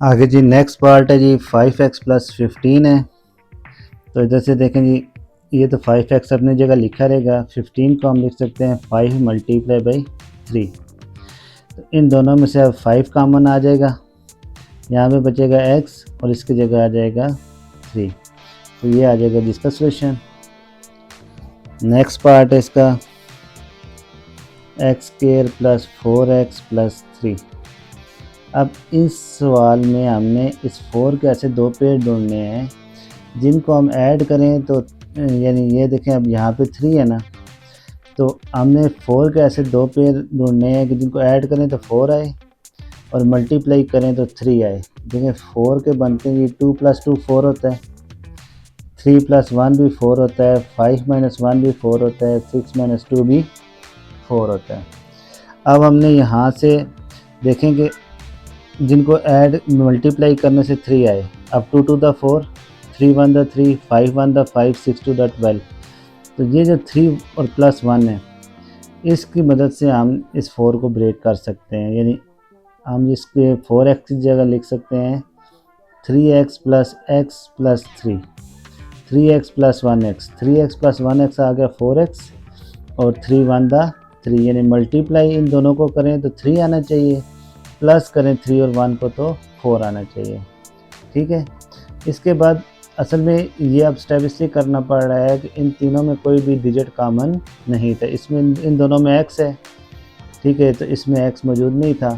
आगे जी next part है जी 5x+15 है। तो इधर से देखें जी, ये तो 5x अपनी जगह लिखा रहेगा, 15 को हम लिख सकते हैं 5 मल्टीप्लाई बाई 3। तो इन दोनों में से अब 5 कॉमन आ जाएगा, यहाँ पे बचेगा x और इसकी जगह आ जाएगा 3। तो ये आ जाएगा जिसका सोल्यूशन। नेक्स्ट पार्ट है इसका x² + 4x + 3। अब इस सवाल में हमने इस 4 के ऐसे दो पेड़ ढूंढने हैं जिनको हम ऐड करें तो यानी ये देखें, अब यहाँ पे 3 है ना, तो हमने 4 के ऐसे दो पेड़ ढूंढने हैं कि जिनको ऐड करें तो 4 आए और मल्टीप्लाई करें तो 3 आए। देखें 4 के बनते हैं, 2 + 2 4 होता है, 3 + 1 भी 4 होता है, 5 - 1 भी 4 होता है, 6 - 2 भी 4 होता है। अब हमने यहाँ से देखेंगे जिनको ऐड मल्टीप्लाई करने से 3 आए। अब 2 to the 4, 3 1 the 3, 5 1 the 5, 6 2 the 12। तो ये जो 3 और +1 है, इसकी मदद से हम इस 4 को ब्रेक कर सकते हैं। यानी हम इसके 4x की जगह लिख सकते हैं 3x + x + 3, 3x + 1x, 3x + 1x आ गया 4x और 3 1 the 3। यानी मल्टीप्लाई इन दोनों को करें तो 3 आना चाहिए, प्लस करें 3 और 1 को तो 4 आना चाहिए। ठीक है, इसके बाद असल में ये अब स्टेप इसलिए करना पड़ रहा है कि इन तीनों में कोई भी डिजिट कॉमन नहीं था। इसमें इन दोनों में x है, ठीक है, तो इसमें x मौजूद नहीं था।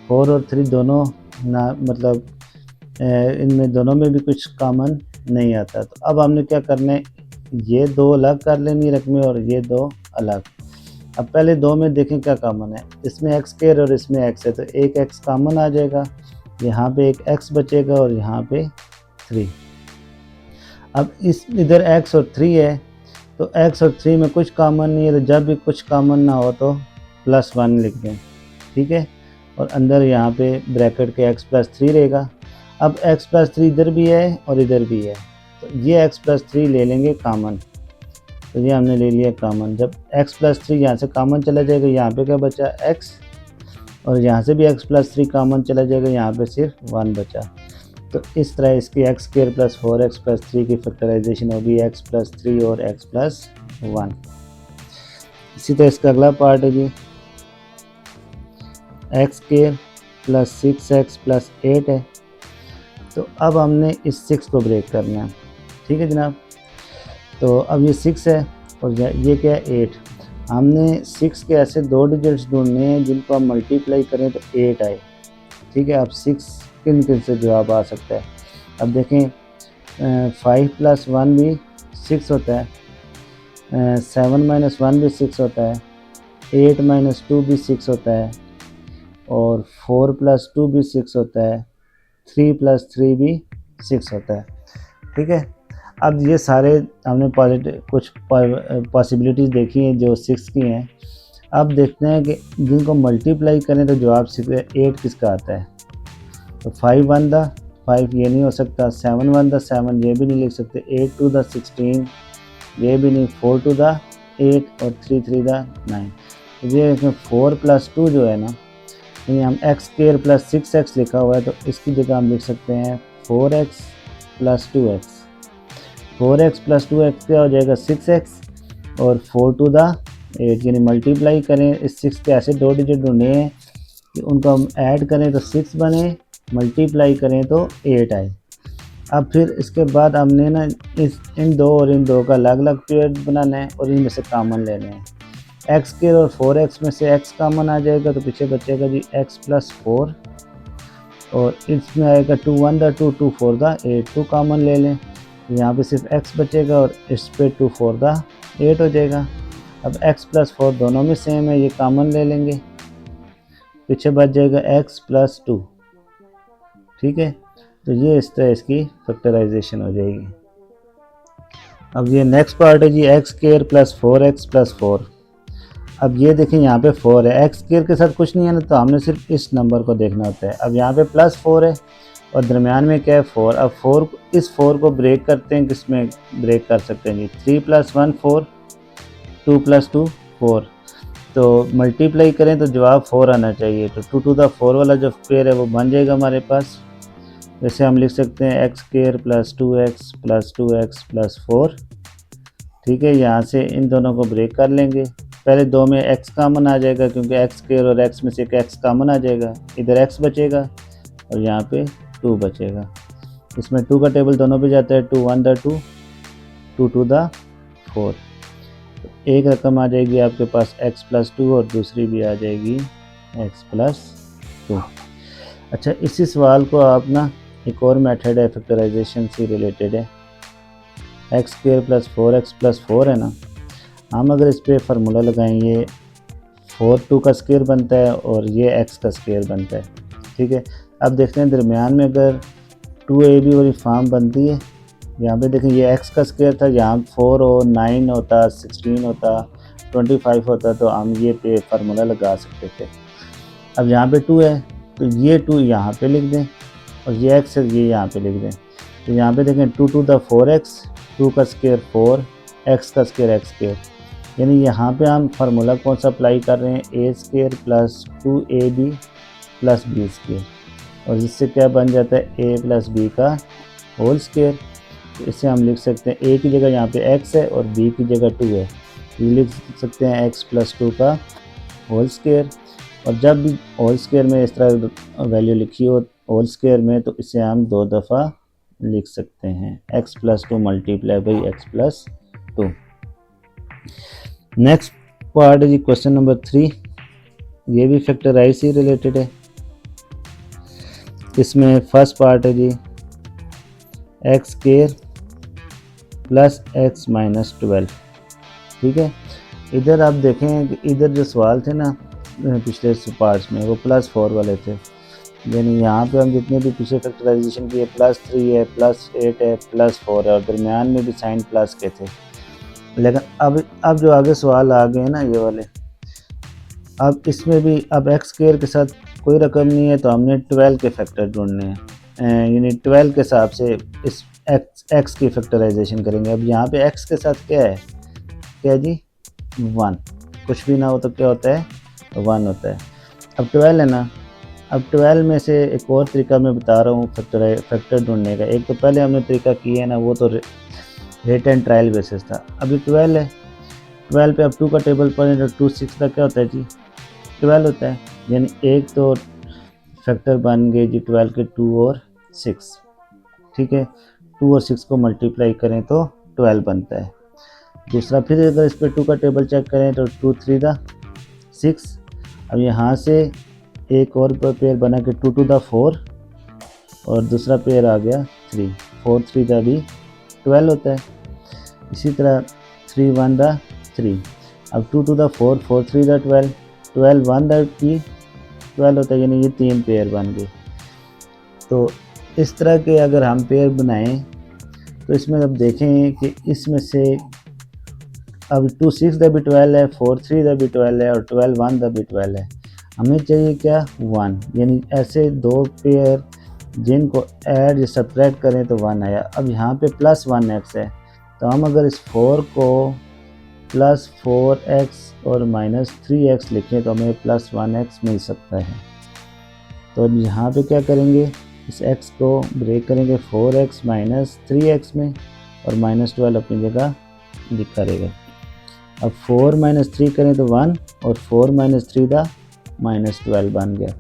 4 और 3 दोनों ना, मतलब इनमें दोनों में भी कुछ कॉमन नहीं आता। तो अब हमने क्या करना है, ये दो अलग कर लेनी रकमें और ये दो अलग। अब पहले दो में देखें क्या कॉमन है, इसमें x² और इसमें x है, तो एक x कॉमन आ जाएगा, यहाँ पे एक x बचेगा और यहाँ पे 3। अब इस इधर x और 3 है, तो x और 3 में कुछ कॉमन नहीं है, तो जब भी कुछ कॉमन ना हो तो +1 लिख दें। ठीक है, और अंदर यहाँ पे ब्रैकेट के x + 3 रहेगा। अब x + 3 इधर भी है और इधर भी है, तो ये x + 3 ले लेंगे कॉमन। तो ये हमने ले लिया कॉमन। जब x + 3 यहाँ से कॉमन चला जाएगा, यहाँ पे क्या बचा x, और यहाँ से भी x + 3 कॉमन चला जाएगा, यहाँ पे सिर्फ 1 बचा। तो इस तरह इसकी x² + 4x + 3 की फैक्टराइजेशन होगी, x + 3 और x + 1। इसी तरह इसका अगला पार्ट है जी x² + 6x + 8 है। तो अब हमने इस 6 को ब्रेक करना है। ठीक है जनाब, तो अब ये 6 है और ये क्या है 8। हमने 6 के ऐसे दो डिजिट्स ढूंढने हैं जिनको हम मल्टीप्लाई करें तो 8 आए। ठीक है, अब 6 किन किन से जवाब आ सकता है। अब देखें 5 + 1 भी 6 होता है, 7 - 1 भी 6 होता है, 8 - 2 भी 6 होता है, और 4 + 2 भी 6 होता है, 3 + 3 भी 6 होता है। ठीक है, अब ये सारे हमने कुछ पॉसिबिलिटीज़ देखी हैं जो 6 की हैं। अब देखते हैं कि जिनको मल्टीप्लाई करें तो जवाब 8 किसका आता है। तो 5 1 द 5 ये नहीं हो सकता, 7 1 द 7 ये भी नहीं लिख सकते, 8 2 द 16 ये भी नहीं, 4 2 द 8 और 3 3 द 9। तो ये 4 + 2 जो है ना, यानी हम x² + 6x लिखा हुआ है, तो इसकी जगह हम लिख सकते हैं 4x + 2x। 4x + 2x क्या हो जाएगा 6x, और 4 2 द 8, यानी मल्टीप्लाई करें इस 6 के ऐसे दो डिजिट ढूंढे हैं कि उनको हम ऐड करें तो 6 बने, मल्टीप्लाई करें तो 8 आए। अब फिर इसके बाद हमने ना इन दो और इन दो का अलग अलग पेयर बनाना है और इनमें से कॉमन लेने हैं। x² और 4x में से x कॉमन आ जाएगा, तो पीछे बचेगा जी x + 4, और इसमें आएगा 2 1 द 2, 2 4 द 8, 2 कॉमन ले लें, यहाँ पे सिर्फ x बचेगा और इस पे 2 4 द 8 हो जाएगा। अब x + 4 दोनों में सेम है, ये कॉमन ले लेंगे, पीछे बच जाएगा x + 2। ठीक है, तो ये इस तरह इसकी फैक्टराइजेशन हो जाएगी। अब ये नेक्स्ट पार्ट है जी x² + 4x + 4। अब ये देखें यहाँ पे 4 है, x² के साथ कुछ नहीं है ना, तो हमने सिर्फ इस नंबर को देखना होता है। अब यहाँ पे +4 है और दरमियान में क्या है 4। अब 4 इस 4 को ब्रेक करते हैं, किसमें ब्रेक कर सकते हैं जी, 3 + 1 4, 2 + 2 4। तो मल्टीप्लाई करें तो जवाब 4 आना चाहिए, तो 2 to the 4 वाला जो पेयर है वो बन जाएगा हमारे पास। वैसे हम लिख सकते हैं x square plus 2x plus 2x plus 4। ठीक है, यहाँ से इन दोनों को ब्रेक कर लेंगे। पहले दो में x कॉमन आ जाएगा क्योंकि एक्स स्क्वायर और x में से एक x कॉमन आ जाएगा, इधर x बचेगा और यहाँ पे 2 बचेगा। इसमें 2 का टेबल दोनों पे जाता है, 2 1 द 2 2 2 द 4। एक रकम आ जाएगी आपके पास x प्लस 2 और दूसरी भी आ जाएगी x प्लस 2। अच्छा, इसी सवाल को आप ना एक और मेथड है फैक्टराइजेशन से रिलेटेड है, x square plus 4x plus 4 है ना, हम अगर इस पर फार्मूला लगाएंगे 4 2 का स्क्वायर बनता है और ये x का स्क्वायर बनता है। ठीक है, अब देखते हैं दरमियान में अगर 2ab वाली फॉर्म बनती है। यहाँ पे देखें ये x का स्क्वायर था, यहाँ 4 और 9 होता, 16 होता, 25 होता, तो हम ये पे फार्मूला लगा सकते थे। अब यहाँ पे 2 है तो ये 2 यहाँ पे लिख दें और ये x है ये यहाँ पे लिख दें। तो यहाँ पे देखें 2 2 द 4x, 2 का स्क्वायर 4, x का स्क्वायर x स्क्वायर, यानी यहाँ पे हम फार्मूला कौन सा अप्लाई कर रहे हैं, A square plus 2ab plus B square, और जिससे क्या बन जाता है a प्लस बी का होल स्क्वायर। तो इसे हम लिख सकते हैं a की जगह यहाँ पे x है और b की जगह 2 है, ये लिख सकते हैं x प्लस 2 का होल स्क्वायर। और जब भी होल स्क्वायर में इस तरह वैल्यू लिखी हो होल स्क्वायर में, तो इसे हम 2 दफ़ा लिख सकते हैं, x plus 2 multiply by x plus 2। Next part है जी क्वेश्चन नंबर 3, ये भी फैक्टराइज से रिलेटेड है। इसमें फर्स्ट पार्ट है जी X square plus X minus 12। ठीक है, इधर आप देखें कि इधर जो सवाल थे ना पिछले पार्ट्स में वो +4 वाले थे, यानी यहाँ पे हम जितने भी पीछे फैक्टराइजेशन किए +3 है, +8 है, +4 है और दरमियान में भी साइन प्लस के थे। लेकिन अब जो आगे सवाल आ गए हैं ना ये वाले, अब इसमें भी अब एक्स स्क्वायर के साथ कोई रकम नहीं है तो हमने 12 के फैक्टर ढूंढने हैं, यानी 12 के हिसाब से इस एक्स की फैक्टराइजेशन करेंगे। अब यहाँ पे एक्स के साथ क्या है, क्या जी 1, कुछ भी ना हो तो क्या होता है 1 होता है। अब 12 है ना, अब 12 में से एक और तरीका मैं बता रहा हूँ फैक्टर ढूंढने का। एक तो पहले हमने तरीका किया है ना, वो तो रेट एंड ट्रायल बेसिस था। अभी 12 है, 12 पे अब 2 का टेबल पढ़ें तो 2 6 का क्या होता है जी 12 होता है, यानी एक तो फैक्टर बन गए जी 12 के 2 और 6। ठीक है, 2 और 6 को मल्टीप्लाई करें तो 12 बनता है। दूसरा फिर अगर इस पर 2 का टेबल चेक करें तो 2 3 द 6। अब यहाँ से एक और पेयर बना के 2 2 द 4 और दूसरा पेयर आ गया 3, 4 3 द भी 12 होता है। इसी तरह 3 1 द 3, अब 2 2 द 4, 4 3 द 12, 12 1 द भी 12 होता है, यानी ये 3 पेयर बन गए। तो इस तरह के अगर हम पेयर बनाएं तो इसमें अब देखें कि इसमें से अब 2 6 द भी 12 है, 4 3 द भी 12 है और 12 1 द भी 12 है। हमें चाहिए क्या 1, यानी ऐसे दो पेयर जिनको ऐड या सब्ट्रैक्ट करें तो 1 आया। अब यहाँ पे +1x है तो हम अगर इस 4 को +4x और -3x लिखें तो हमें +1x मिल सकता है। तो अब यहाँ पे क्या करेंगे, इस x को ब्रेक करेंगे 4x - 3x में और -12 अपनी जगह लिखा रहेगा। अब 4 - 3 करें तो 1 और 4 - 3 दा -12 बन गया।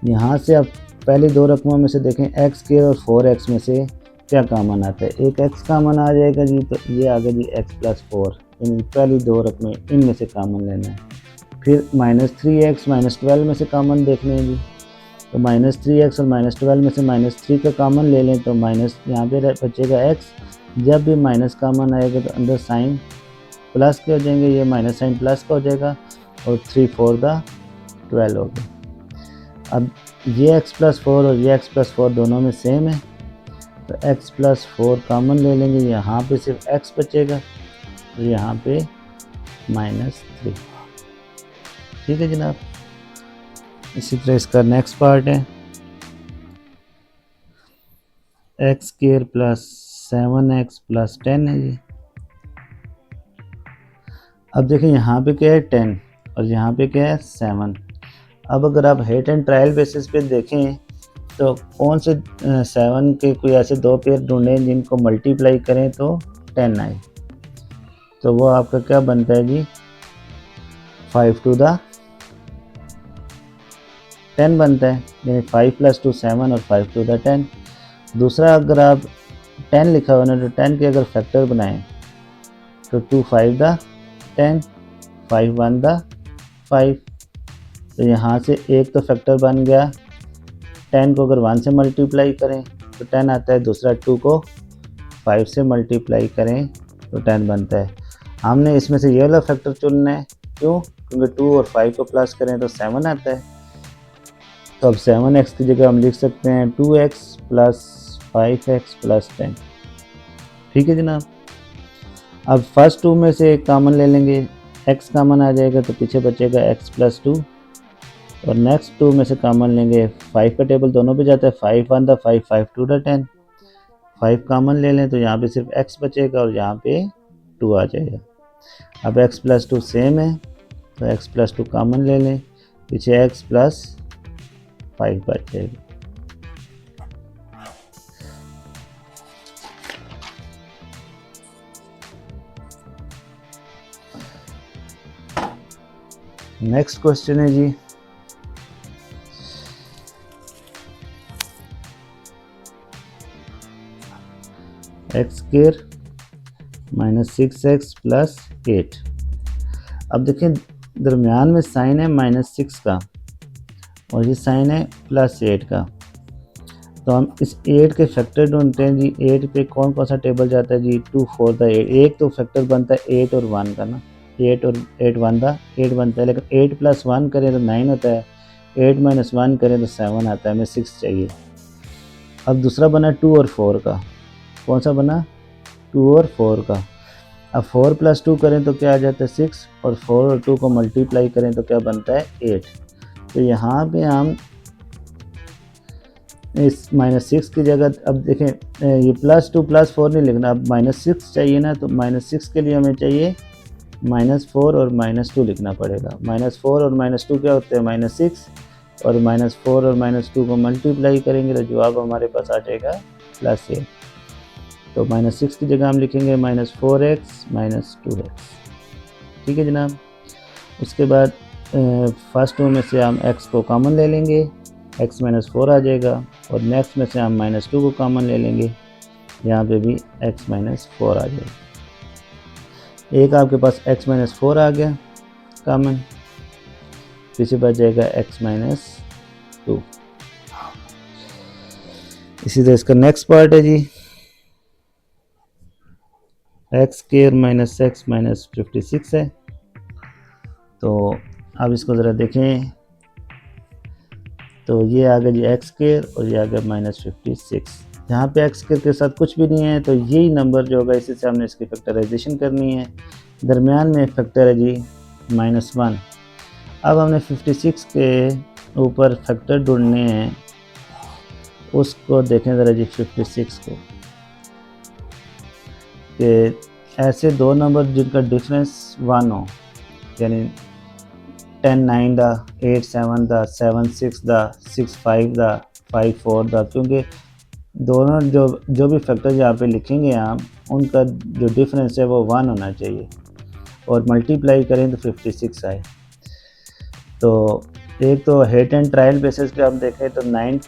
यहाँ से अब पहले दो रकमों में से देखें x के और 4x में से क्या कॉमन आता है, एक x कॉमन आ जाएगा जी, तो ये आ गया जी x + 4, यानी पहली दो रकमें इनमें से कॉमन लेना है। फिर -3x -12 में से कॉमन देखना है जी, तो -3x और -12 में से -3 का कॉमन ले लें तो माइनस यहाँ पे बचेगा x। जब भी माइनस कॉमन आएगा तो अंदर साइन प्लस के हो जाएंगे, ये माइनस साइन प्लस का हो जाएगा और 3 4 द 12 हो गया। अब ये x + 4 और ये x + 4 दोनों में सेम है तो x + 4 कॉमन ले लेंगे, यहाँ पे सिर्फ x बचेगा और यहाँ पे -3। ठीक है जनाब। इसी तरह इसका नेक्स्ट पार्ट है x² + 7x + 10 है जी। अब देखें यहाँ पे क्या है 10 और यहाँ पे क्या है 7। अब अगर आप हेट एंड ट्रायल बेसिस पे देखें तो कौन से 7 के कोई ऐसे दो पेयर ढूंढें जिनको मल्टीप्लाई करें तो 10 आए। तो वो आपका क्या बनता है जी, 5 टू द 10 बनता है, यानी 5 + 2 7 और 5 टू द 10। दूसरा, अगर आप 10 लिखा हुआ ना, तो 10 के अगर फैक्टर बनाएं तो 2 5 द 10, 5 1 द 5। तो यहाँ से एक तो फैक्टर बन गया, 10 को अगर 1 से मल्टीप्लाई करें तो 10 आता है, दूसरा 2 को 5 से मल्टीप्लाई करें तो 10 बनता है। हमने इसमें से ये वाला फैक्टर चुनना है, क्यों? क्योंकि 2 और 5 को प्लस करें तो 7 आता है। तो अब 7x की जगह हम लिख सकते हैं 2x + 5x + 10। ठीक है जनाब। अब फर्स्ट 2 में से एक कामन ले लेंगे, x कामन आ जाएगा तो पीछे बचेगा x + 2, और नेक्स्ट 2 में से कामन लेंगे, 5 का टेबल दोनों पे जाता है, 5 1 द 5, 5 2 द 10। 5 कामन ले लें तो यहाँ पे सिर्फ x बचेगा और यहाँ पे 2 आ जाएगा। अब x + 2 सेम है तो x + 2 कामन ले लें, पीछे x + 5 बच जाएगा। नेक्स्ट क्वेश्चन है जी, x² - 6x + 8। अब देखें दरमियान में साइन है -6 का और ये साइन है +8 का, तो हम इस 8 के फैक्टर ढूंढते हैं जी। 8 पे कौन कौन सा टेबल जाता है जी, 2 4 द 8। एक तो फैक्टर बनता है 8 और 1 का ना, 8 और 8 1 द 8 बनता है, लेकिन 8 + 1 करें तो 9 होता है, 8 - 1 करें तो 7 आता है, हमें 6 चाहिए। अब दूसरा बना 2 और 4 का, कौन सा बना, 2 और 4 का। अब 4 + 2 करें तो क्या आ जाता है 6, और 4 और 2 को मल्टीप्लाई करें तो क्या बनता है 8। तो यहाँ पे हम इस -6 की जगह, अब देखें ये +2 + 4 नहीं लिखना, अब -6 चाहिए ना, तो -6 के लिए हमें चाहिए -4 और -2 लिखना पड़ेगा। -4 और -2 क्या होते हैं, -6, और -4 और -2 को मल्टीप्लाई करेंगे तो जवाब हमारे पास आ जाएगा +8। तो -6 की जगह हम लिखेंगे -4x - 2x। ठीक है जनाब। उसके बाद फर्स्ट 2 में से हम x को कॉमन ले लेंगे, x - 4 आ जाएगा, और नेक्स्ट में से हम -2 को कॉमन ले लेंगे, यहाँ पे भी x - 4 आ जाएगा। एक आपके पास x - 4 आ गया कॉमन, पीछे बच जाएगा x - 2। इसी तरह इसका नेक्स्ट पार्ट है जी, x² - x - 56 है। तो अब इसको ज़रा देखें, तो ये आ गया जी x² और ये आ गया -56। यहाँ पे x² के साथ कुछ भी नहीं है, तो यही नंबर जो होगा इसी से हमने इसकी फैक्टराइजेशन करनी है। दरमियान में फैक्टर है जी -1। अब हमने 56 के ऊपर फैक्टर ढूंढने हैं, उसको देखें ज़रा जी 56 को, कि ऐसे दो नंबर जिनका डिफरेंस 1 हो, यानी 10 9 दा, 8 7 दा, 7 6 दा, 6 5 दा, 5 4 दा, क्योंकि दोनों जो भी फैक्टर यहाँ पे लिखेंगे हम, उनका जो डिफरेंस है वो 1 होना चाहिए, और मल्टीप्लाई करें तो 56 आए। तो एक तो हेट एंड ट्रायल बेसिस पे आप देखें तो 9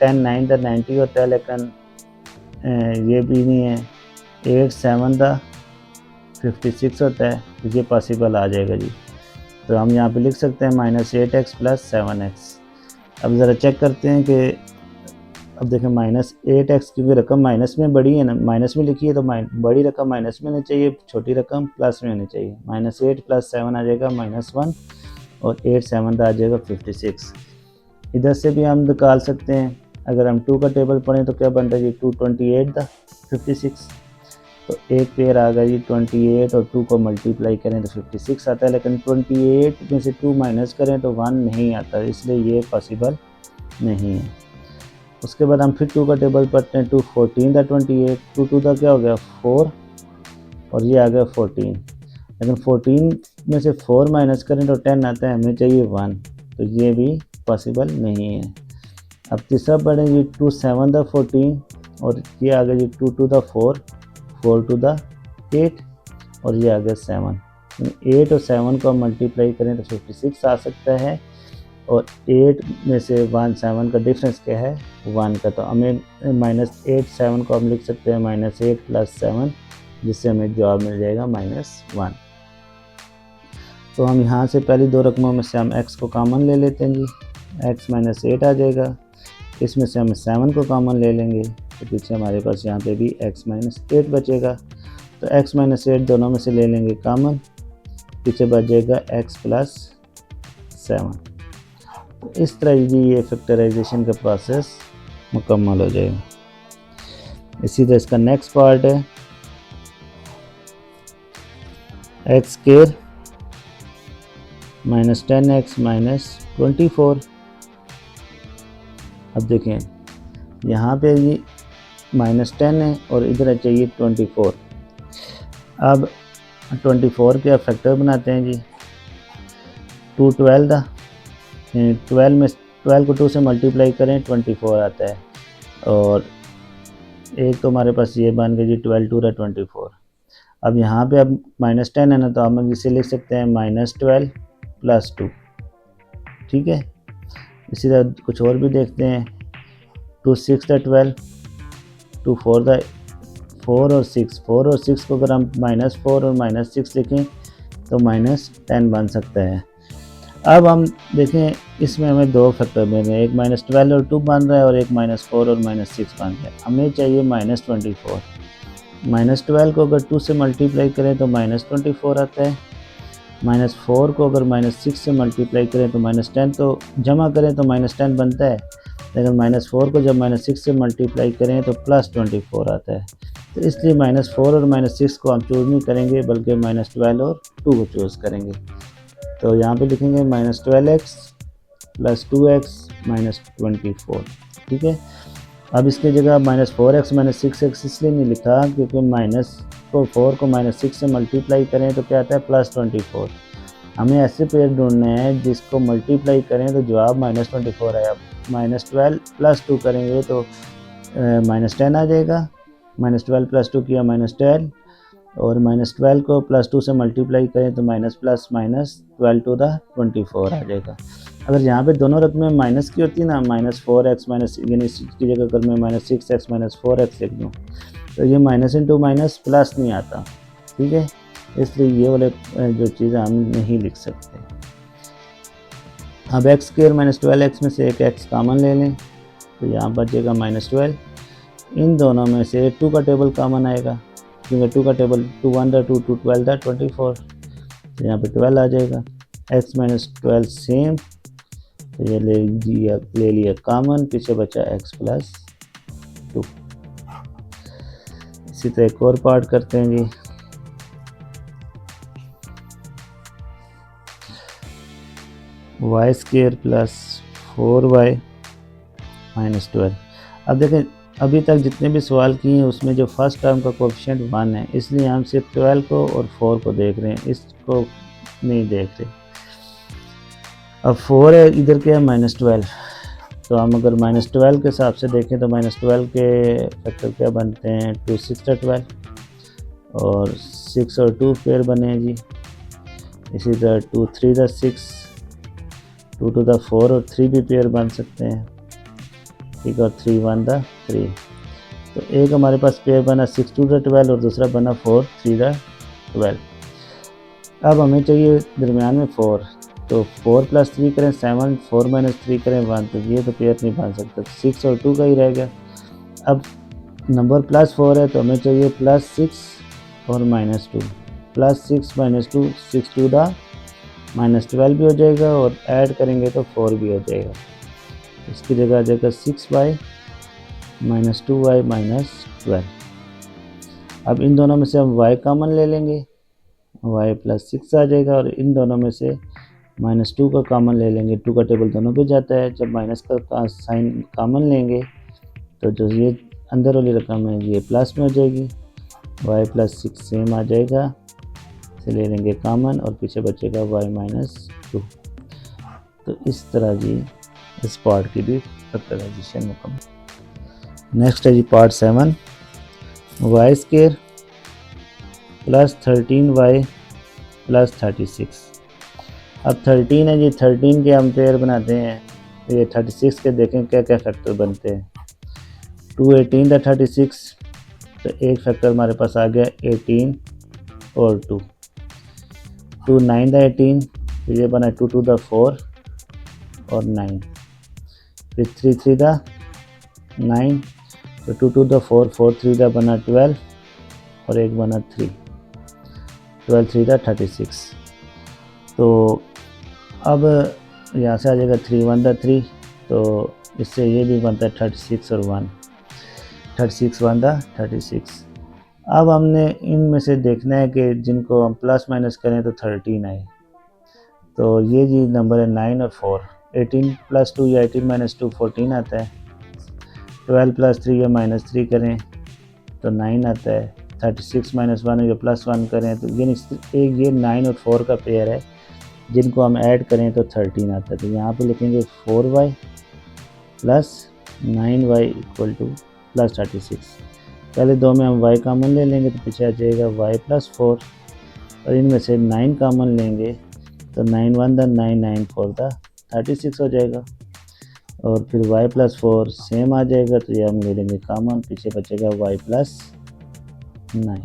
10 9 दा 90 होता है, लेकिन ये भी नहीं है। 8 7 दा 56 होता है, तो ये पॉसिबल आ जाएगा जी। तो हम यहाँ पे लिख सकते हैं -8x + 7x। अब ज़रा चेक करते हैं कि, अब देखें -8x, क्योंकि रकम माइनस में बड़ी है ना, माइनस में लिखी है तो बड़ी रकम माइनस में होनी चाहिए, छोटी रकम प्लस में होनी चाहिए। -8 + 7 आ जाएगा -1, और 8 7 आ जाएगा 56। इधर से भी हम निकाल सकते हैं, अगर हम 2 का टेबल पढ़ें तो क्या बनता है जी, 2 28 द 56। तो एक पेयर आ गया जी 28, और 2 को मल्टीप्लाई करें तो 56 आता है, लेकिन 28 में से 2 माइनस करें तो 1 नहीं आता, इसलिए ये पॉसिबल नहीं है। उसके बाद हम फिर 2 का टेबल पढ़ते हैं, 2 14 द 28, 2 2 का क्या हो गया 4, और ये आ गया 14, लेकिन 14 में से 4 माइनस करें तो 10 आता है, हमें चाहिए 1, तो ये भी पॉसिबल नहीं है। अब तीसरा पढ़ें जी 2 7 द 14 और ये आ गया जी 2 टू द 4 4 टू द 8 और ये आ गया 7। 8 और 7 को हम मल्टीप्लाई करें तो 56 आ सकता है और 8 में से 1 7 का डिफरेंस क्या है 1 का, तो हमें -8 7 को हम लिख सकते हैं -8 + 7 जिससे हमें जवाब मिल जाएगा -1। तो हम यहाँ से पहली दो रकमों में से हम x को कॉमन ले लेते हैं जी, x -8 आ जाएगा। इसमें से हम 7 को कॉमन ले लेंगे तो पीछे हमारे पास यहाँ पे भी x -8 बचेगा। तो x -8 दोनों में से ले लेंगे कॉमन, पीछे बच जाएगा x + 7। तो इस तरह जी ये फैक्टराइजेशन का प्रोसेस मुकम्मल हो जाएगा। इसी तरह इसका नेक्स्ट पार्ट है x² -10x -24। अब देखें यहाँ पे ये -10 है और इधर चाहिए 24। अब 24 के फैक्टर बनाते हैं जी। 2 12 था, 12 को 2 से मल्टीप्लाई करें 24 आता है और एक तो हमारे पास ये बन गया जी 12 2 24। अब यहाँ पे अब -10 है ना, तो हम इसे लिख सकते हैं -12 + 2, ठीक है। इसी तरह कुछ और भी देखते हैं। 2 6 द 12, 2 4 द 4 और 6, 4 और 6 को अगर हम -4 और -6 लिखें तो -10 बन सकता है। अब हम देखें इसमें हमें दो फैक्टर मिल रहे हैं, एक -12 और 2 बन रहा है और एक -4 और -6 बन रहा है। हमें चाहिए -24। -12 को अगर 2 से मल्टीप्लाई करें तो -24 आता है। -4 को अगर -6 से मल्टीप्लाई करें तो -10, तो जमा करें तो -10 बनता है, लेकिन -4 को जब -6 से मल्टीप्लाई करें तो +24 आता है। तो इसलिए -4 और -6 को हम चूज़ नहीं करेंगे बल्कि -12 और 2 को चूज़ करेंगे। तो यहाँ पे लिखेंगे -12x + 2x -24, ठीक है। अब इसकी जगह -4x -6x इसलिए नहीं लिखा क्योंकि -4 को -6 से मल्टीप्लाई करें तो क्या आता है +24। हमें ऐसे पेयर ढूंढने हैं जिसको मल्टीप्लाई करें तो जवाब -24 आया। -12 + 2 करेंगे तो -10 आ जाएगा। -12 + 2 किया -10 और -12 को +2 से मल्टीप्लाई करें तो -12 टू द 24 आ जाएगा। अगर यहाँ पे दोनों रकमें माइनस की होती ना, -4x यानी इसकी जगह अगर मैं -6x -4x लिख दूँ तो ये माइनस इंटू माइनस प्लस नहीं आता, ठीक है। इसलिए ये वाले जो चीज़ हम नहीं लिख सकते। अब x² -12x में से एक x कॉमन ले लें तो यहाँ बचेगा -12। इन दोनों में से 2 का टेबल कॉमन आएगा क्योंकि 2 का टेबल 2 1 2 2 12 24, तो यहाँ पे 12 आ जाएगा। x -12 सेम, तो ये ले लिया कॉमन, पीछे बचा x + 2। इसी तरह एक और पार्ट करते हैं जी। y² + 4y -12। अब देखें अभी तक जितने भी सवाल किए हैं उसमें जो फर्स्ट टर्म का कोएफिशिएंट 1 है, इसलिए हम सिर्फ 12 को और 4 को देख रहे हैं, इसको नहीं देख रहे। अब 4 है, इधर क्या है -12, तो हम अगर -12 के हिसाब से देखें तो -12 के फैक्टर क्या बनते हैं 2 6 द 12 और 6 और 2 पेयर बने हैं जी। इसी तरह 2 3 द 6, 2 टू द 4 और 3 भी पेयर बन सकते हैं, ठीक है, और 3 1 द 3। तो एक हमारे पास पेयर बना 6 2 द 12 और दूसरा बना 4 3 द 12। अब हमें चाहिए दरमियान में 4, तो 4 + 3 करें 7, 4 - 3 करें 1, तो ये तो पेयर नहीं बन सकता, 6 और 2 का ही रह गया। अब नंबर +4 है तो हमें चाहिए +6 और -2, +6 -2 6 2 द -12 भी हो जाएगा और ऐड करेंगे तो 4 भी हो जाएगा। इसकी जगह आ जाएगा 6y -2y -12। अब इन दोनों में से हम y कॉमन ले लेंगे, y + 6 आ जाएगा और इन दोनों में से -2 का कॉमन ले लेंगे। 2 का टेबल दोनों पे जाता है, जब माइनस का साइन कॉमन लेंगे तो जो ये अंदर वाली रकम है ये प्लस में हो जाएगी, y + 6 सेम आ जाएगा, इसे ले लेंगे कॉमन और पीछे बचेगा y -2। तो इस तरह जी इस पार्ट की भी फैक्टराइजेशन मुकम्मल। नेक्स्ट है जी part 7, Y square plus 13y plus 36। अब 13 है जी, 13 के हम पेयर बनाते हैं, ये 36 के देखें क्या क्या फैक्टर बनते हैं। 2 18 था 36, तो एक फैक्टर हमारे पास आ गया 18 और 2 9 था 18, तो ये बना 2 2 था 4 और 9, फिर 3 3 था 9, तो 2 2 था 4 4 3 था बना 12 और एक बना 3, 12 3 था 36। तो अब यहाँ से आ जाएगा 3 1 था 3, तो इससे ये भी बनता है 36 और 1, 36 1 था 36। अब हमने इनमें से देखना है कि जिनको हम प्लस माइनस करें तो 13 आए। तो ये जी नंबर है 9 और 4, 18 प्लस 2 या 18 माइनस 2 14 आता है, 12 प्लस 3 या माइनस 3 करें तो 9 आता है, 36 माइनस 1 या प्लस 1 करें तो एक ये 9 और 4 का पेयर है, जिनको हम ऐड करें तो 13 आता है। तो यहाँ पे लिखेंगे 4y plus 9y equal two plus 36। पहले दो में हम y कॉमन ले लेंगे तो पीछे आ जाएगा y प्लस 4, और इनमें से 9 कॉमन लेंगे तो 9 1 था 9 9 4 था 36 हो जाएगा, और फिर y प्लस 4 सेम आ जाएगा, तो ये हम ले लेंगे कॉमन, पीछे बचेगा y प्लस 9।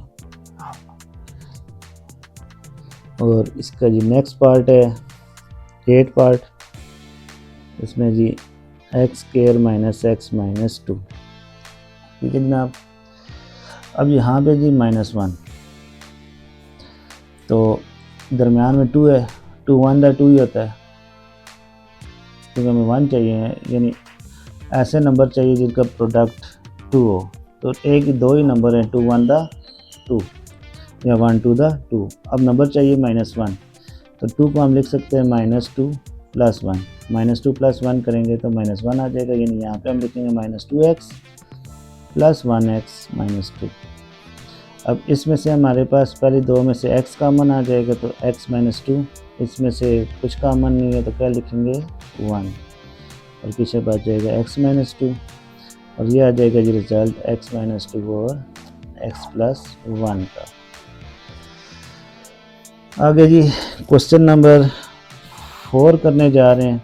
और इसका जी नेक्स्ट पार्ट है 8 पार्ट, इसमें जी X square minus X minus 2। ठीक है जनाब। अब यहाँ पे जी -1, तो दरमियान में 2 है, 2 1 था 2 ही होता है, क्योंकि हमें 1 चाहिए, यानी ऐसे नंबर चाहिए जिनका प्रोडक्ट 2 हो। तो एक दो ही नंबर हैं, 2 1 था 2 या 1 2 था 2। अब नंबर चाहिए -1, तो 2 को हम लिख सकते हैं -2 प्लस 1, -2 प्लस 1 करेंगे तो -1 आ जाएगा, यानी यहाँ पे हम लिखेंगे -2x प्लस 1x माइनस 2। अब इसमें से हमारे पास पहले दो में से x कॉमन आ जाएगा, तो x माइनस 2, इसमें से कुछ कॉमन नहीं है तो क्या लिखेंगे 1, और पीछे बच जाएगा x माइनस 2, और ये आ जाएगा जी रिजल्ट x माइनस 2 और x प्लस 1 का। आगे जी क्वेश्चन नंबर 4 करने जा रहे हैं।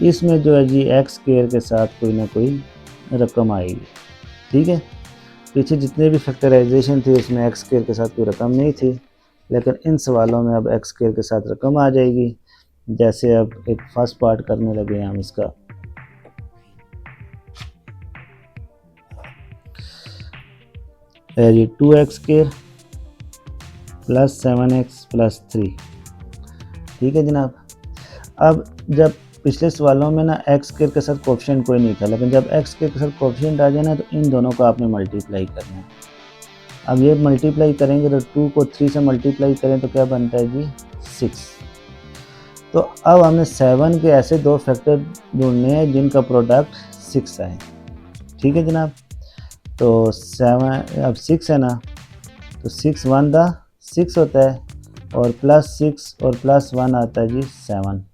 इसमें जो है जी एक्स स्क्वायर के साथ कोई ना कोई रकम आएगी। ठीक है, पीछे जितने भी फैक्टराइजेशन थी उसमें एक्स स्क्वायर के साथ कोई रकम नहीं थी, लेकिन इन सवालों में अब एक्स स्क्वायर के साथ रकम आ जाएगी। जैसे अब एक फर्स्ट पार्ट करने लगे हम इसका। है जी 2x square plus 7x plus 3। ठीक है जनाब। अब जब पिछले सवालों में ना एक्स स्क्वायर के साथ कोएफिशिएंट कोई नहीं था, लेकिन जब एक्स स्क्वायर के साथ कोएफिशिएंट आ जाए ना तो इन दोनों को आपने मल्टीप्लाई करना है। अब ये मल्टीप्लाई करेंगे तो 2 को 3 से मल्टीप्लाई करें तो क्या बनता है जी 6। तो अब हमने 7 के ऐसे दो फैक्टर ढूंढने हैं जिनका प्रोडक्ट 6 आए। ठीक है जनाब। तो 7 अब 6 है ना, तो 6 1 था 6 होता है, और प्लस 6 और प्लस 1 आता है जी 7।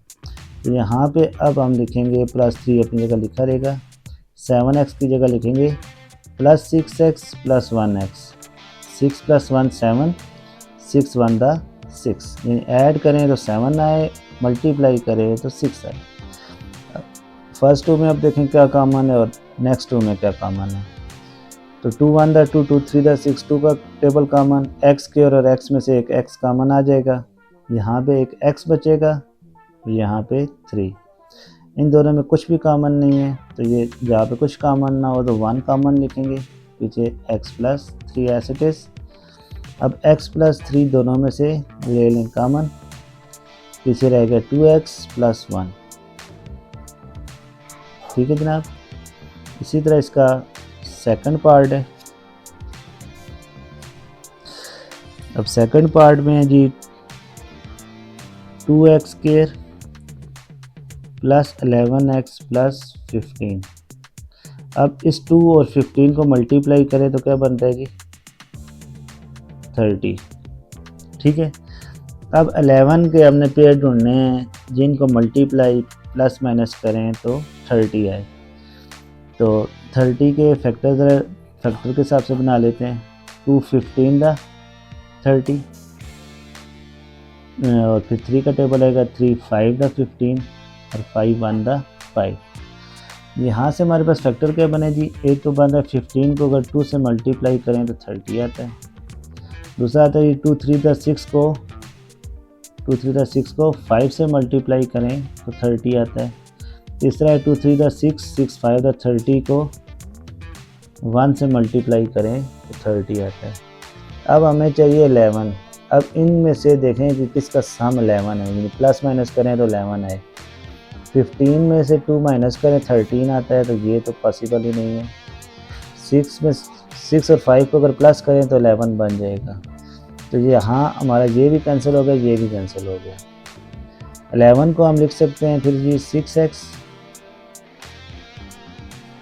तो यहाँ पे अब हम लिखेंगे प्लस 3 अपनी जगह लिखा रहेगा, 7x की जगह लिखेंगे plus 6x plus 1x, 6 plus 1 7, 6 1 था 6, यानी ऐड करें तो 7 आए, मल्टीप्लाई करें तो 6 आए। फर्स्ट 2 में अब देखें क्या कॉमन है और नेक्स्ट 2 में क्या कॉमन है। तो 2 1 था 2 2 3 था 6, 2 का टेबल कॉमन, एक्स स्क्वायर और x में से एक x कॉमन आ जाएगा, यहाँ पे एक x बचेगा, यहाँ पे 3। इन दोनों में कुछ भी कॉमन नहीं है, तो ये जहाँ पे कुछ कॉमन ना हो तो 1 कॉमन लिखेंगे, पीछे x plus 3 as it is. अब x प्लस 3 दोनों में से ले लें कॉमन, पीछे रहेगा 2x प्लस 1। ठीक है जनाब। इसी तरह इसका सेकंड पार्ट है। अब सेकंड पार्ट में है जी 2x square plus 11x plus 15। अब इस 2 और 15 को मल्टीप्लाई करें तो क्या बनता है जी 30। ठीक है। अब 11 के हमने पेयर ढूंढने हैं जिनको मल्टीप्लाई प्लस माइनस करें तो 30 आए। तो 30 के फैक्टर के हिसाब से बना लेते हैं। 2 15 द 30 और फिर 3 का टेबल आएगा 3 5 द 15 और 5 1 द 5। यहाँ से हमारे पास फैक्टर क्या बने जी, एक तो बन रहा है 15 को अगर 2 से मल्टीप्लाई करें तो 30 आता है। दूसरा आता है 2 3 द 6 को 5 से मल्टीप्लाई करें तो 30 आता है। तीसरा है 2 3 द 6 5 द 30 को 1 से मल्टीप्लाई करें तो 30 आता है। अब हमें चाहिए 11। अब इनमें से देखें कि किसका सम 11 है, प्लस माइनस करें तो 11 है। 15 में से 2 माइनस करें 13 आता है, तो ये तो पॉसिबल ही नहीं है। 6 और 5 को अगर प्लस करें तो 11 बन जाएगा। तो ये यहाँ हमारा ये भी कैंसिल हो गया, ये भी कैंसिल हो गया। 11 को हम लिख सकते हैं फिर जी 6x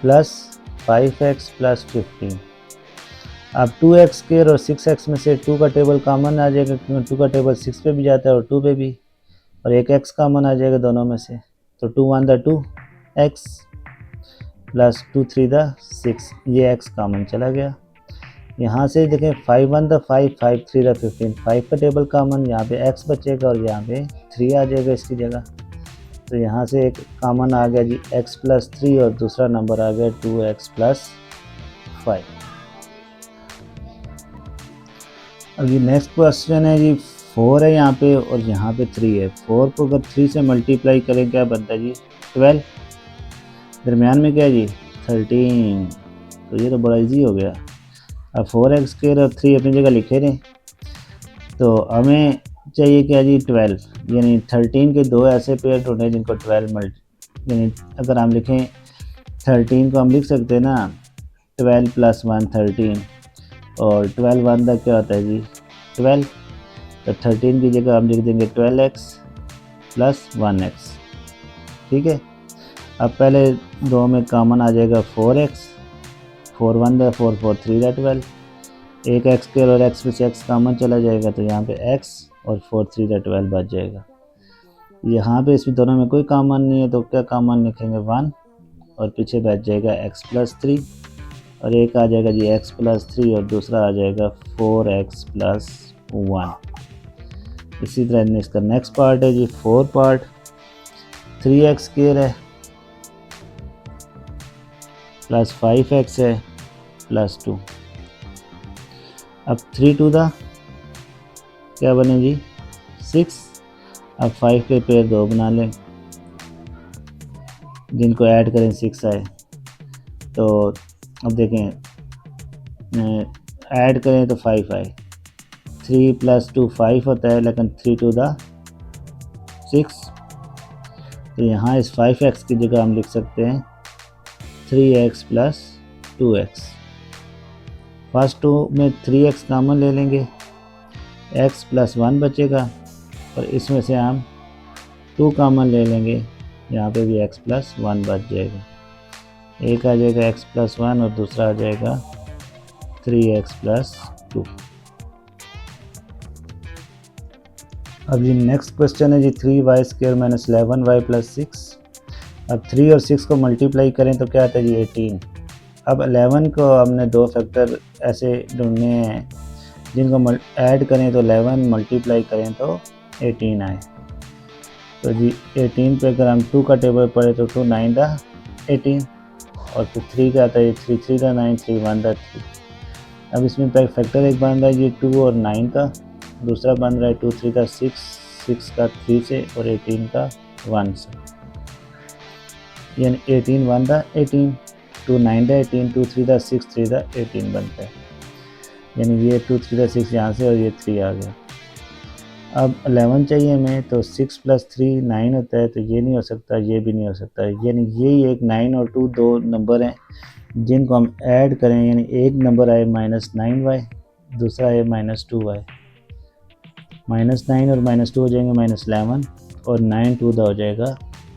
प्लस 5x प्लस 15। अब 2x स्क्वायर और 6x में से 2 का टेबल कॉमन आ जाएगा, क्योंकि 2 का टेबल 6 पे भी जाता है और 2 पे भी, और एक x कॉमन आ जाएगा दोनों में से, तो 2 1 द 2x प्लस 2 3 द 6, ये x कॉमन चला गया। यहाँ से देखें 5 1 द 5 5 3 द 15, 5 का टेबल कॉमन, यहाँ पे x बचेगा और यहाँ पे 3 आ जाएगा इसकी जगह। तो यहाँ से एक कॉमन आ गया जी x प्लस 3 और दूसरा नंबर आ गया 2x प्लस 5। अब ये नेक्स्ट क्वेश्चन है जी 4 है यहाँ पे और यहाँ पे 3 है। 4 को अगर 3 से मल्टीप्लाई करें क्या बनता है जी 12, दरमियान में क्या है जी 13, तो ये तो बड़ा इजी हो गया। अब 4x स्क्वायर और 3 अपनी जगह लिखे रहें, तो हमें चाहिए क्या जी 12, यानी 13 के दो ऐसे पेयर ढूंढे जिनको 12 यानी अगर हम लिखें 13 को हम लिख सकते हैं ना 12 प्लस 1 13, और 12 1 का क्या होता है जी 12, तो 13 की जगह हम लिख देंगे 12x प्लस 1x। ठीक है, अब पहले दो में कॉमन आ जाएगा 4x, 4 1 द 4 4 3 द 12, एक x स्क्वायर और x में से x कॉमन चला जाएगा, तो यहाँ पे x और 4 3 द 12 बच जाएगा। यहाँ पे इसमें दोनों में कोई कॉमन नहीं है, तो क्या कॉमन लिखेंगे 1, और पीछे बच जाएगा x प्लस 3, और एक आ जाएगा जी x प्लस 3 और दूसरा आ जाएगा 4x प्लस 1। इसी तरह इसका नेक्स्ट पार्ट है जी 4 पार्ट, 3x स्क्वायर है प्लस 5x है प्लस 2। अब 3 टू द क्या बने जी 6। अब 5 के पेयर दो बना लें जिनको ऐड करें 6 आए, तो अब देखें ऐड करें तो 5 आए, 3 प्लस 2 5 होता है, लेकिन 3 टू द 6, तो यहाँ इस 5x की जगह हम लिख सकते हैं 3x plus 2x। First to में 3x कॉमन ले लेंगे, x प्लस 1 बचेगा, और इसमें से हम 2 कॉमन ले लेंगे, यहाँ पे भी x प्लस 1 बच जाएगा। एक आ जाएगा x प्लस 1 और दूसरा आ जाएगा 3x प्लस 2। अब ये नेक्स्ट क्वेश्चन है जी 3y square minus 11y plus 6। अब 3 और 6 को मल्टीप्लाई करें तो क्या आता है जी 18। अब 11 को हमने दो फैक्टर ऐसे ढूंढने हैं जिनको ऐड करें तो 11 मल्टीप्लाई करें तो 18 आए। तो जी 18 पे अगर हम 2 का टेबल पढ़े तो 2 9 द 18, और फिर 3 का आता है 3 3 द 9 3 1 द 3। अब इसमें फैक्टर एक बन रहा है जी 2 और 9 का, दूसरा बन रहा है 2 3 का 6 6 का 3 से और 18 का 1 से, यानी 18 1 द 18, 2 9 द 18, 2 3 द 6 3 द 18 बनता है, यानी ये 2 3 द 6 यहाँ से और ये 3 आ गया। अब 11 चाहिए हमें, तो 6 प्लस 3 9 होता है, तो ये नहीं हो सकता, ये भी नहीं हो सकता, यानी यही एक 9 और 2 दो नंबर हैं जिनको हम ऐड करें, यानी एक नंबर आए -9y, दूसरा है -2y, -9 और -2 हो जाएंगे -11, और 9 2 हो जाएगा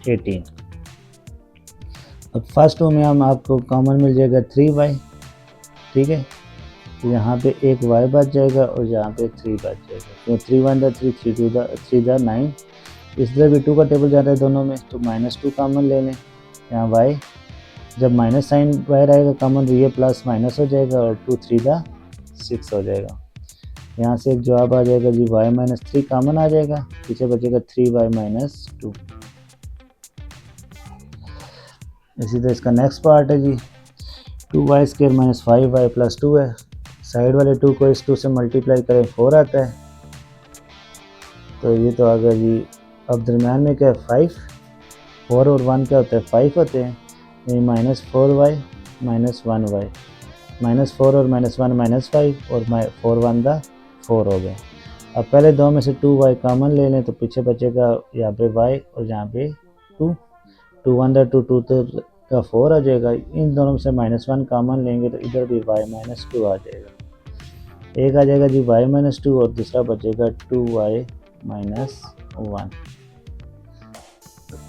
18। अब फर्स्ट रो में हम आपको कॉमन मिल जाएगा 3y, ठीक है, तो यहाँ पे एक y बच जाएगा और यहाँ पे 3 बच जाएगा, तो 3 1 द 3 3 2 द 3 द 9। इस तरह भी 2 का टेबल जा रहा है दोनों में, तो -2 कॉमन ले लें, यहाँ y जब माइनस साइन बाहर आएगा कॉमन, तो ये प्लस माइनस हो जाएगा और 2 3 दा 6 हो जाएगा। यहाँ से एक जवाब आ जाएगा जी y माइनस 3 कॉमन आ जाएगा, पीछे बचेगा 3y माइनस 2। इसी तरह इसका नेक्स्ट पार्ट है जी 2y square minus 5y plus 2 है। साइड वाले 2 को इस 2 से मल्टीप्लाई करें 4 आता है, तो ये तो आ गया जी। अब दरम्यान में क्या है 5, 4 और 1 क्या होता है 5 होते हैं, यानी minus 4y minus 1y, minus 4 और माइनस 1 माइनस 5 और 4 1 दा 4 हो गया। अब पहले दो में से 2y कॉमन ले लें तो पीछे बचेगा यहाँ पे y और यहाँ पे 2, 2 1 दा 2 2 तो का 4 आ जाएगा। इन दोनों में से माइनस 1 कॉमन लेंगे तो इधर भी y माइनस 2 आ जाएगा। एक आ जाएगा जी y माइनस 2 और दूसरा बचेगा 2y माइनस 1।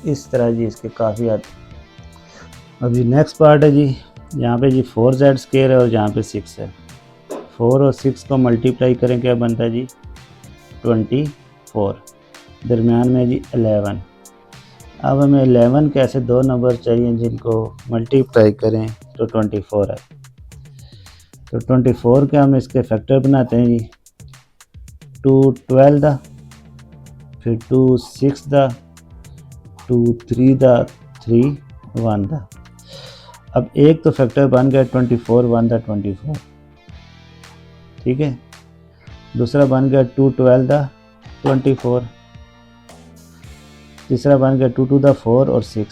इस तरह जी इसके काफ़ी अभी नेक्स्ट पार्ट है जी, यहाँ पे जी 4z स्क्वायर है और यहाँ पे 6 है। 4 और 6 को मल्टीप्लाई करें क्या बनता है जी 24, दरमियान में जी 11। अब हमें 11 के ऐसे दो नंबर चाहिए जिनको मल्टीप्लाई करें तो 24 है। तो 24 के हम इसके फैक्टर बनाते हैं जी 2 12 दा, फिर 2 6 दा, 2 3 दा, 3 1 दा। अब एक तो फैक्टर बन गया 24 1 दा 24, ठीक है। दूसरा बन गया 2 12 दा 24, तीसरा बन गया 2 2 दा 4 और 6।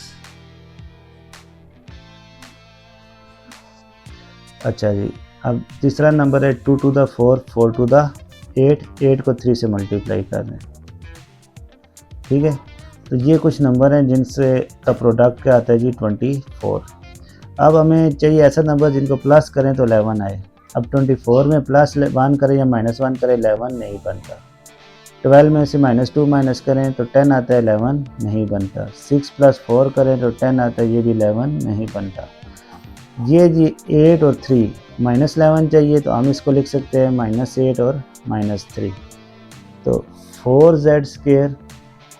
अच्छा जी, अब तीसरा नंबर है 2 2 दा 4 4 2 दा 8, 8 को 3 से मल्टीप्लाई कर दें, ठीक है। तो ये कुछ नंबर हैं जिनसे का प्रोडक्ट क्या आता है जी 24। अब हमें चाहिए ऐसा नंबर जिनको प्लस करें तो 11 आए। अब 24 में प्लस 1 करें या माइनस 1 करें 11 नहीं बनता। 12 में से माइनस 2 माइनस करें तो 10 आता है, 11 नहीं बनता। 6 प्लस 4 करें तो 10 आता है, ये भी 11 नहीं बनता। ये जी 8 और 3 माइनस 11 चाहिए तो हम इसको लिख सकते हैं माइनस 8 और माइनस 3। तो 4z square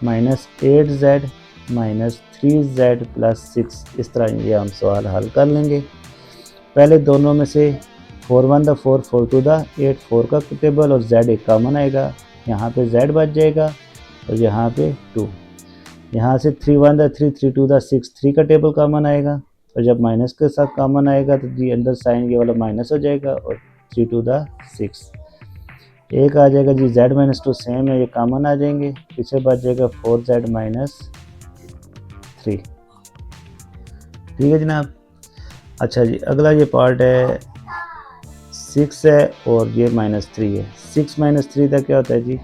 minus 8z minus 3z plus 6, इस तरह ये हम सवाल हल कर लेंगे। पहले दोनों में से 4 1 दा 4 4 2 दा 8 4 का टेबल और z एक कॉमन आएगा, यहाँ पे z बच जाएगा और यहाँ पे 2। यहाँ से 3 1 दा 3 3 2 दा 6 3 का टेबल कॉमन आएगा, और जब माइनस के साथ कॉमन आएगा तो जी अंदर साइन ये वाला माइनस हो जाएगा और 3 2 दा 6। एक आ जाएगा जी z माइनस 2 सेम है, ये कॉमन आ जाएंगे, पीछे बच जाएगा 4z माइनस 3, ठीक है जनाब। अच्छा जी, अगला ये पार्ट है 6 है और ये माइनस 3 है। 6 माइनस 3 तक क्या होता है जी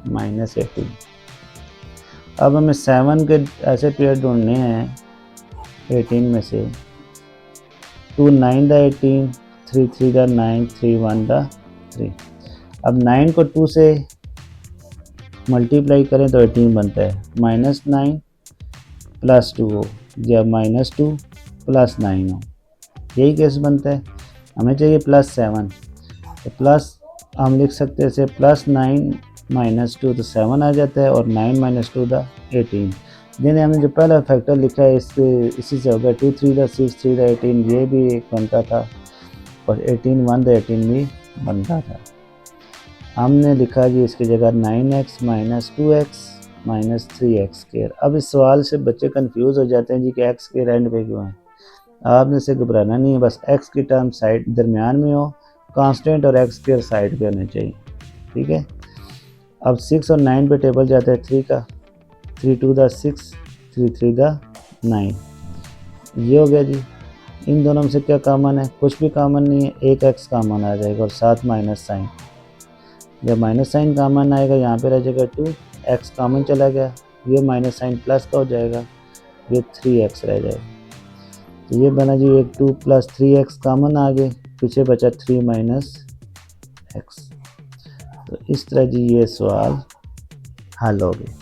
माइनस 18। अब हमें 7 के ऐसे पेयर ढूंढने हैं 18 में से 2 9 दा 18, 3 3 दा 9, 3 1 दा 3। अब 9 को 2 से मल्टीप्लाई करें तो 18 बनता है, माइनस 9 प्लस 2 हो या माइनस 2 प्लस 9 हो, यही केस बनता है। हमें चाहिए प्लस 7, तो प्लस हम लिख सकते हैं इसे प्लस 9 माइनस 2 तो 7 आ जाता है, और 9 माइनस 2 दा 18। जिन्हें हमने जो पहला फैक्टर लिखा है इसके इसी से होगा 2 3 दा 6 3 दा 18, ये भी एक बनता था, और 18 1 दा 18 भी बनता था। हमने लिखा जी इसकी जगह 9x minus 2x minus 3x square. अब इस सवाल से बच्चे कंफ्यूज हो जाते हैं जी कि x के एंड पे क्यों है। आपने इसे घबराना नहीं है, बस x की टर्म साइड दरमियान में हो, कांस्टेंट और x स्क्वायर साइड पे होने चाहिए, ठीक है। अब 6 और 9 पे टेबल जाता है 3 का, 3 2 दा 6 3 3 दा 9, ये हो गया जी। इन दोनों में से क्या कॉमन है, कुछ भी कॉमन नहीं है, एक x कॉमन आ जाएगा और साथ माइनस साइन। जब माइनस साइन कॉमन आएगा यहाँ पे रह जाएगा 2, x कॉमन चला गया, ये माइनस साइन प्लस का हो जाएगा, ये 3x रह जाएगा। तो ये बना जी एक 2 प्लस 3x कॉमन आ गए, पीछे बचा 3 माइनस x। तो इस तरह जी ये सवाल हल हो गए।